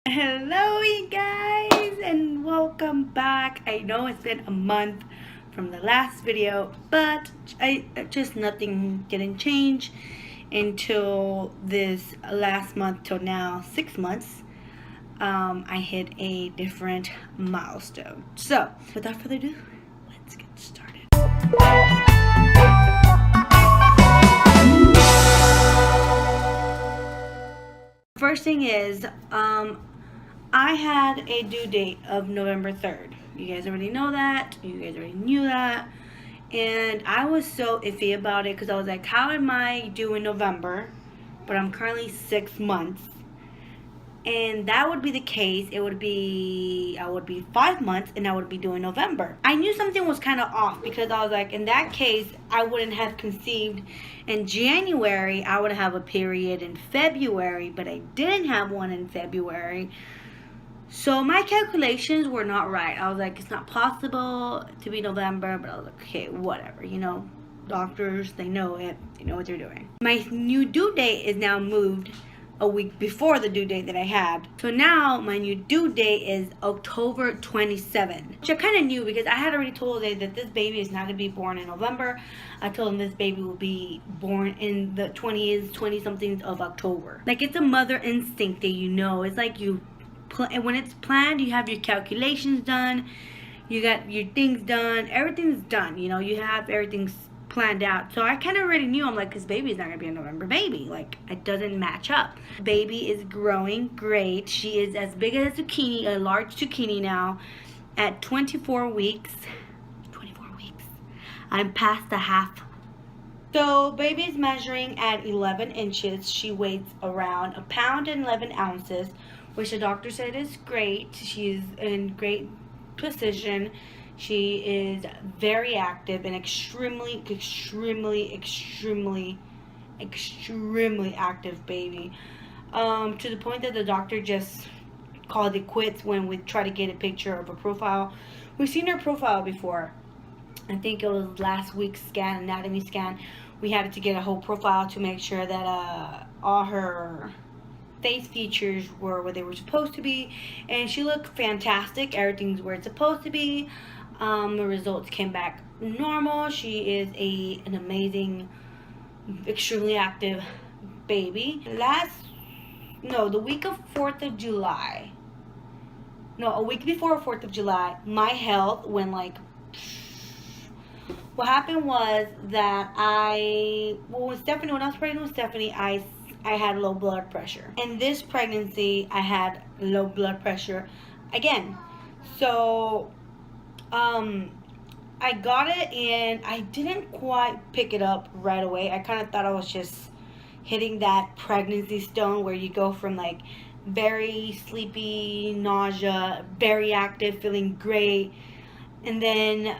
Hello, you guys, and welcome back. I know it's been a month from the last video, but nothing didn't change until this last month till now, 6 months. I hit a different milestone. So, without further ado, let's get started. First thing is, I had a due date of November 3rd. You guys already know that. You guys already knew that. And I was so iffy about it because I was like, how am I due in November? But I'm currently 6 months. And that would be the case. I would be 5 months and I would be doing November. I knew something was kind of off because I was like, in that case, I wouldn't have conceived in January. I would have a period in February, but I didn't have one in February. So my calculations were not right. I was like, it's not possible to be November, but I was like, okay, whatever. Doctors, they know it. They know what they're doing. My new due date is now moved a week before the due date that I had. So now my new due date is October 27th, which I kind of knew because I had already told them that this baby is not going to be born in November. I told them this baby will be born in the 20-somethings of October. Like, it's a mother instinct that it's like when it's planned, you have your calculations done, you got your things done, everything's done, you have everything planned out. So I kind of already knew, I'm like, this baby is not going to be a November baby. Like, it doesn't match up. Baby is growing great. She is as big as a zucchini, a large zucchini now, at 24 weeks. 24 weeks. I'm past the half. So baby is measuring at 11 inches. She weighs around 1 pound and 11 ounces, which the doctor said is great. She's in great position. She is very active and extremely active baby. To the point that the doctor just called it quits when we try to get a picture of her profile. We've seen her profile before. I think it was last week's anatomy scan. We had to get a whole profile to make sure that all her face features were where they were supposed to be, and she looked fantastic. Everything's where it's supposed to be. The results came back normal. She is an amazing, extremely active baby. The week of 4th of July. No, a week before 4th of July, my health went like. What happened was that when I was pregnant with Stephanie, I had low blood pressure. In this pregnancy, I had low blood pressure again. So, I got it and I didn't quite pick it up right away. I kind of thought I was just hitting that pregnancy stone where you go from like very sleepy, nausea, very active, feeling great, and then,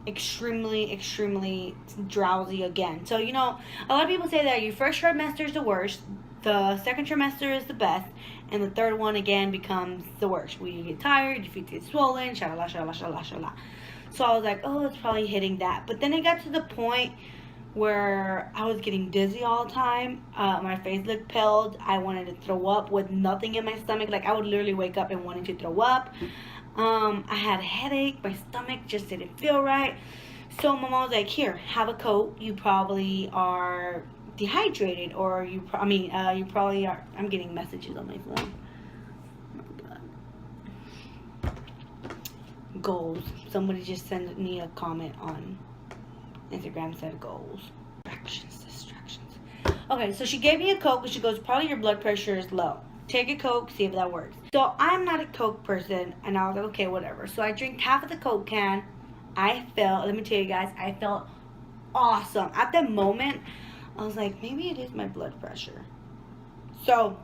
extremely drowsy again. So, a lot of people say that your first trimester is the worst, the second trimester is the best, and the third one again becomes the worst, where you get tired, your feet get swollen, shalala, shalala, shalala, shalala. So I was like, oh, it's probably hitting that. But then it got to the point where I was getting dizzy all the time. My face looked pale. I wanted to throw up with nothing in my stomach. Like, I would literally wake up and wanting to throw up. I had a headache. My stomach just didn't feel right. So my mom was like, here, have a Coke. You probably are dehydrated, or you probably are. I'm getting messages on my phone. Oh my God. Goals. Somebody just sent me a comment on Instagram, said goals. Distractions. Okay, so she gave me a Coke and she goes, probably your blood pressure is low. Take a Coke, see if that works. So I'm not a Coke person, and I was like, okay, whatever. So I drank half of the Coke can. Let me tell you guys, I felt awesome. At that moment, I was like, maybe it is my blood pressure. So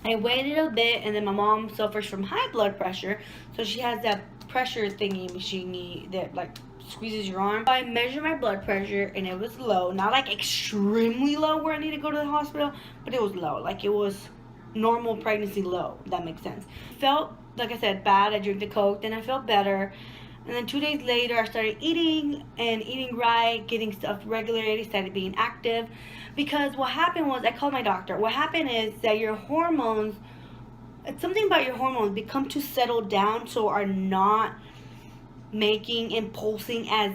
I waited a bit, and then my mom suffers from high blood pressure, so she has that pressure thingy machine that like squeezes your arm. I measured my blood pressure and it was low, not like extremely low where I need to go to the hospital, but it was low, like it was normal pregnancy low, if that makes sense. Felt, like I said, bad. I drank the Coke, then I felt better, and then 2 days later I started eating right, getting stuff regulated, started being active. Because what happened was, I called my doctor. What happened is that your hormones it's something about your hormones become to settle down, so are not making impulsing as,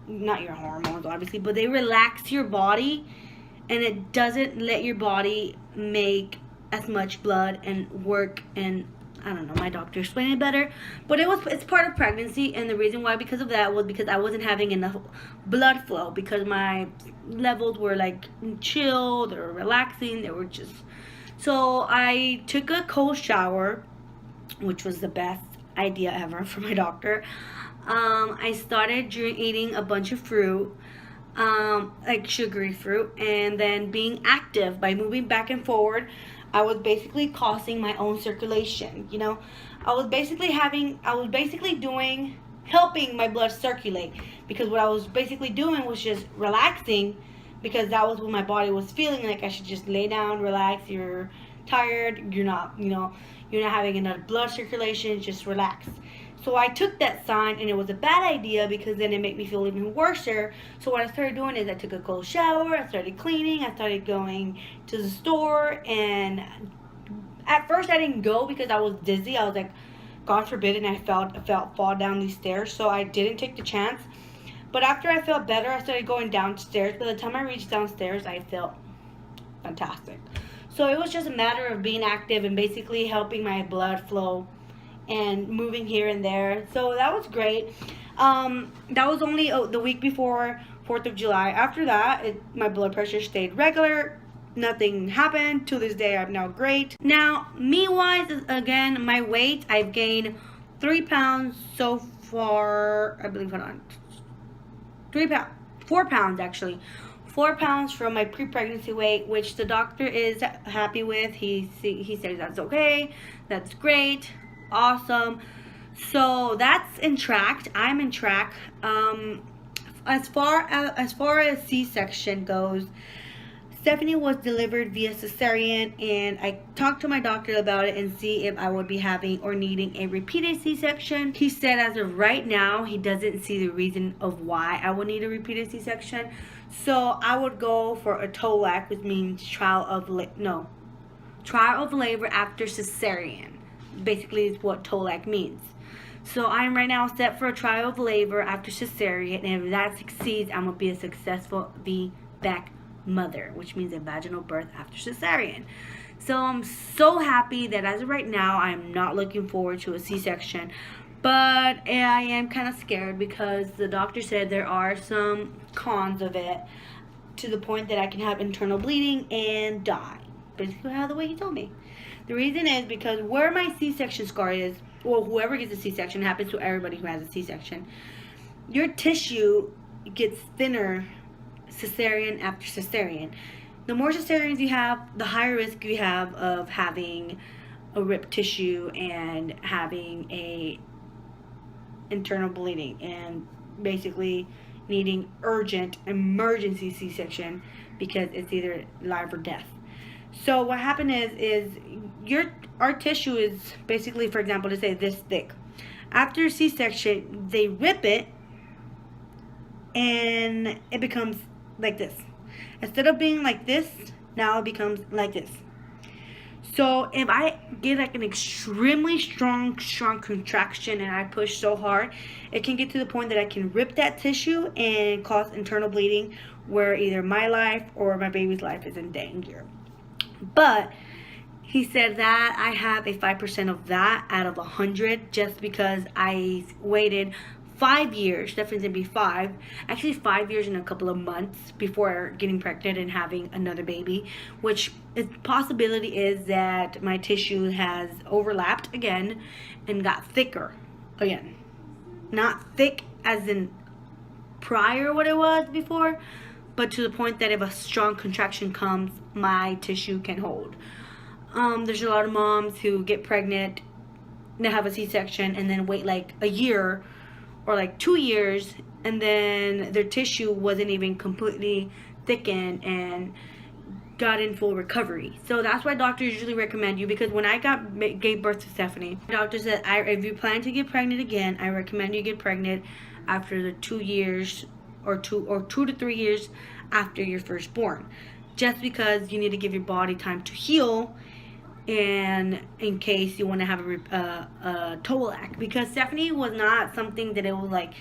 not your hormones obviously, but they relax your body, and it doesn't let your body make as much blood and work. And I don't know, my doctor explained it better, but it's part of pregnancy. And the reason why, because of that, was because I wasn't having enough blood flow, because my levels were like chill, they were relaxing, they were just. So I took a cold shower, which was the best idea ever for my doctor. I started eating a bunch of fruit, like sugary fruit, and then being active by moving back and forward. I was basically causing my own circulation. You know, I was basically doing, helping my blood circulate, because what I was basically doing was just relaxing, because that was what my body was feeling like. I should just lay down, relax. You're tired. You're not, you're not having enough blood circulation. Just relax. So I took that sign, and it was a bad idea, because then it made me feel even worse. So what I started doing is I took a cold shower, I started cleaning, I started going to the store, and at first I didn't go because I was dizzy. I was like, God forbid, and I felt fall down these stairs, so I didn't take the chance. But after I felt better, I started going downstairs. By the time I reached downstairs, I felt fantastic. So it was just a matter of being active and basically helping my blood flow and moving here and there. So that was great. That was only the week before 4th of July. After that, my blood pressure stayed regular. Nothing happened. To this day, I'm now great. Now, me-wise, again, my weight, I've gained 3 pounds so far. I believe, hold on. 4 pounds, actually. 4 pounds from my pre-pregnancy weight, which the doctor is happy with. He says that's okay. That's great. Awesome. So that's in track. I'm in track. As far as C-section goes, Stephanie was delivered via cesarean, and I talked to my doctor about it and see if I would be having or needing a repeated C-section. He said as of right now, he doesn't see the reason of why I would need a repeated C-section. So I would go for a TOLAC, which means trial of labor after cesarean. Basically is what TOLAC means. So I'm right now set for a trial of labor after cesarean, and if that succeeds, I'm gonna be a successful VBAC mother, which means a vaginal birth after cesarean. So I'm so happy that as of right now, I'm not looking forward to a C-section, but I am kind of scared because the doctor said there are some cons of it, to the point that I can have internal bleeding and die. Basically how the way he told me. The reason is because where my C-section scar is, well, whoever gets a C-section, happens to everybody who has a C-section, your tissue gets thinner cesarean after cesarean. The more cesareans you have, the higher risk you have of having a ripped tissue and having a internal bleeding and basically needing urgent emergency C-section, because it's either life or death. So what happened is our tissue is basically, for example, to say this thick. After C-section, they rip it and it becomes like this. Instead of being like this, now it becomes like this. So if I get like an extremely strong contraction and I push so hard, it can get to the point that I can rip that tissue and cause internal bleeding, where either my life or my baby's life is in danger. But he said that I have a 5% of that out of 100, just because I waited 5 years, definitely gonna be 5, actually 5 years and a couple of months before getting pregnant and having another baby, which the possibility is that my tissue has overlapped again and got thicker again. Not thick as in prior what it was before, but to the point that if a strong contraction comes, my tissue can hold. There's a lot of moms who get pregnant, they have a C-section, and then wait like a year or like 2 years, and then their tissue wasn't even completely thickened and got in full recovery. So that's why doctors usually recommend you, because when I gave birth to Stephanie, the doctor said, if you plan to get pregnant again, I recommend you get pregnant after the 2 years or 2 to 3 years after your firstborn, just because you need to give your body time to heal and in case you want to have a TOLAC, because Stephanie was not something that it was like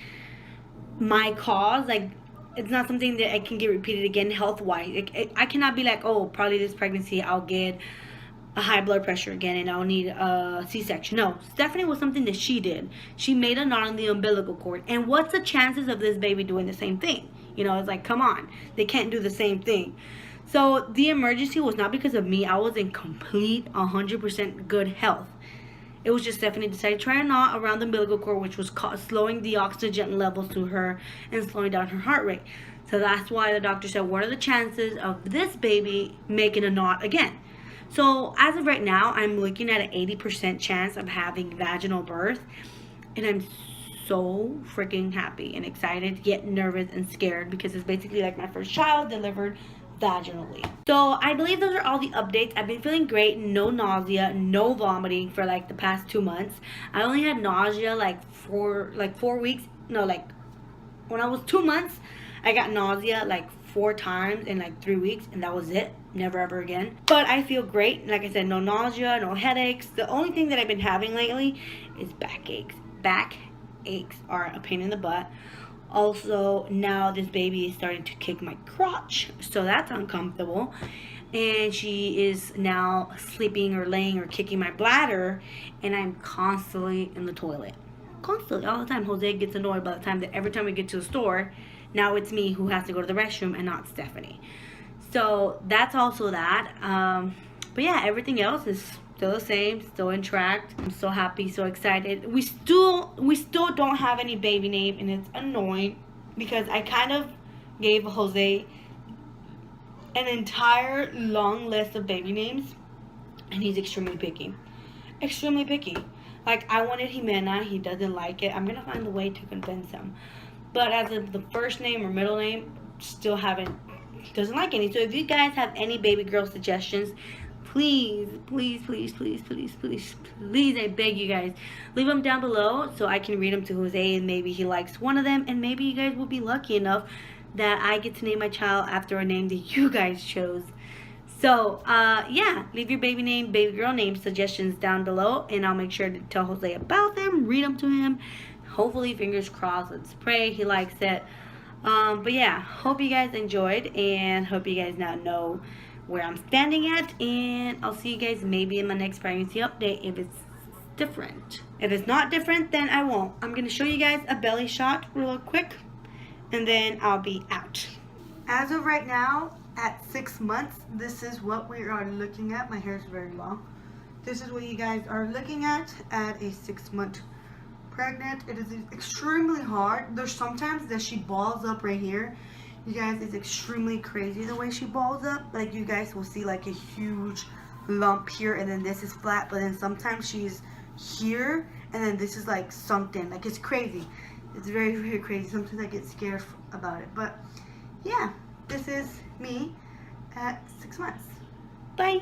my cause. Like, it's not something that I can get repeated again health wise. I cannot be like, oh, probably this pregnancy I'll get a high blood pressure again and I'll need a C-section. No, Stephanie was something that she did. She made a knot in the umbilical cord. And what's the chances of this baby doing the same thing? You know, it's like, come on. They can't do the same thing. So the emergency was not because of me. I was in complete 100% good health. It was just Stephanie decided to try a knot around the umbilical cord, which was slowing the oxygen levels to her and slowing down her heart rate. So that's why the doctor said, what are the chances of this baby making a knot again? So as of right now, I'm looking at an 80% chance of having vaginal birth. And I'm so freaking happy and excited, yet nervous and scared, because it's basically like my first child delivered vaginally. So I believe those are all the updates. I've been feeling great. No nausea, no vomiting for like the past 2 months. I only had nausea for 4 weeks. No, like when I was 2 months, I got nausea like 4 times in like 3 weeks, and that was it. Never ever again. But I feel great. Like I said, no nausea, no headaches. The only thing that I've been having lately is backaches. Backaches are a pain in the butt. Also, now this baby is starting to kick my crotch, so that's uncomfortable. And she is now sleeping or laying or kicking my bladder, and I'm constantly in the toilet. Constantly, all the time. Jose gets annoyed by the time that every time we get to the store, now it's me who has to go to the restroom and not Stephanie. So that's also that. But yeah, everything else is still the same, still in track. I'm so happy, so excited. We still don't have any baby name, and it's annoying because I kind of gave Jose an entire long list of baby names, and he's extremely picky. Extremely picky. Like, I wanted Jimena, he doesn't like it. I'm gonna find a way to convince him. But as of the first name or middle name, still doesn't like any. So if you guys have any baby girl suggestions, please, I beg you guys, leave them down below so I can read them to Jose, and maybe he likes one of them, and maybe you guys will be lucky enough that I get to name my child after a name that you guys chose. So yeah, leave your baby name, baby girl name suggestions down below, and I'll make sure to tell Jose about them, read them to him. Hopefully, fingers crossed, let's pray he likes it. But yeah, hope you guys enjoyed, and hope you guys now know where I'm standing at, and I'll see you guys maybe in my next pregnancy update if it's different. If it's not different, then I won't. I'm gonna show you guys a belly shot real quick, and then I'll be out. As of right now, at 6 months, this is what we are looking at. My hair is very long. This is what you guys are looking at a 6 month pregnant. It is extremely hard. There's sometimes that she balls up right here. You guys, it's extremely crazy the way she balls up. Like, you guys will see like a huge lump here, and then this is flat, but then sometimes she's here, and then this is like sunk in. Like, it's crazy. It's very, very crazy. Sometimes I get scared about it. But yeah, this is me at 6 months. Bye.